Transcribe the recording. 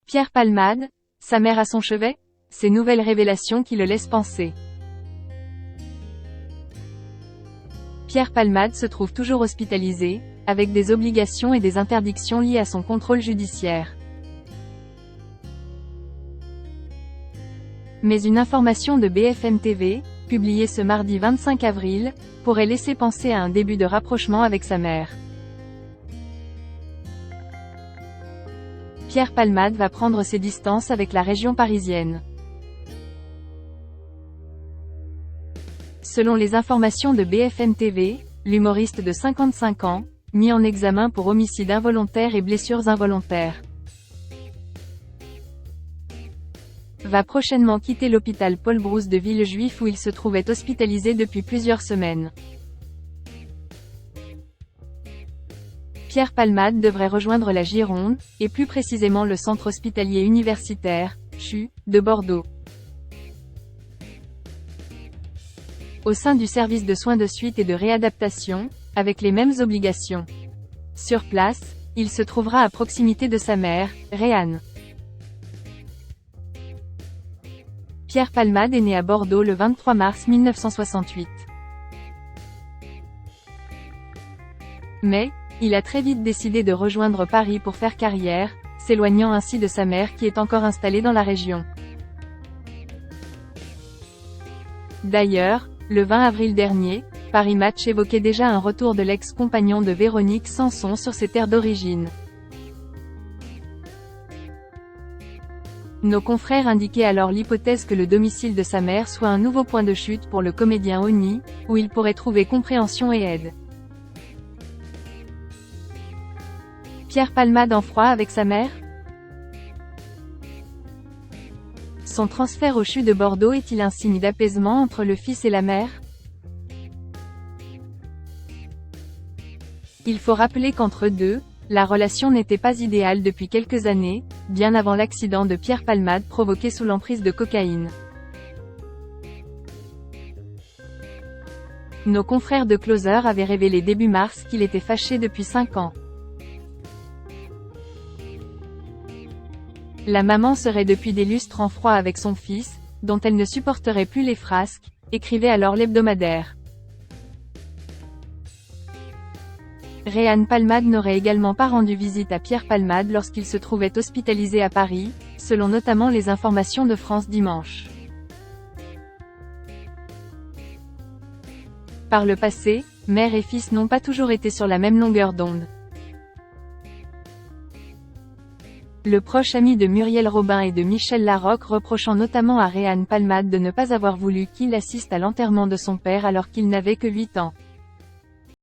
Pierre Palmade, sa mère à son chevet? Ces nouvelles révélations qui le laissent penser. Pierre Palmade se trouve toujours hospitalisé, avec des obligations et des interdictions liées à son contrôle judiciaire. Mais une information de BFM TV, publiée ce mardi 25 avril, pourrait laisser penser à un début de rapprochement avec sa mère. Pierre Palmade va prendre ses distances avec la région parisienne. Selon les informations de BFM TV, l'humoriste de 55 ans, mis en examen pour homicide involontaire et blessures involontaires, va prochainement quitter l'hôpital Paul Brousse de Villejuif où il se trouvait hospitalisé depuis plusieurs semaines. Pierre Palmade devrait rejoindre la Gironde, et plus précisément le centre hospitalier universitaire, CHU, de Bordeaux. Au sein du service de soins de suite et de réadaptation, avec les mêmes obligations. Sur place, il se trouvera à proximité de sa mère, Réanne. Pierre Palmade est né à Bordeaux le 23 mars 1968. Mais, il a très vite décidé de rejoindre Paris pour faire carrière, s'éloignant ainsi de sa mère qui est encore installée dans la région. D'ailleurs, le 20 avril dernier, Paris Match évoquait déjà un retour de l'ex-compagnon de Véronique Sanson sur ses terres d'origine. Nos confrères indiquaient alors l'hypothèse que le domicile de sa mère soit un nouveau point de chute pour le comédien Oni, où il pourrait trouver compréhension et aide. Pierre Palmade en froid avec sa mère? Son transfert au CHU de Bordeaux est-il un signe d'apaisement entre le fils et la mère? Il faut rappeler qu'entre deux, la relation n'était pas idéale depuis quelques années, bien avant l'accident de Pierre Palmade provoqué sous l'emprise de cocaïne. Nos confrères de Closer avaient révélé début mars qu'il était fâché depuis 5 ans. La maman serait depuis des lustres en froid avec son fils, dont elle ne supporterait plus les frasques, écrivait alors l'hebdomadaire. Réanne Palmade n'aurait également pas rendu visite à Pierre Palmade lorsqu'il se trouvait hospitalisé à Paris, selon notamment les informations de France Dimanche. Par le passé, mère et fils n'ont pas toujours été sur la même longueur d'onde. Le proche ami de Muriel Robin et de Michel Larocque reprochant notamment à Réanne Palmade de ne pas avoir voulu qu'il assiste à l'enterrement de son père alors qu'il n'avait que 8 ans.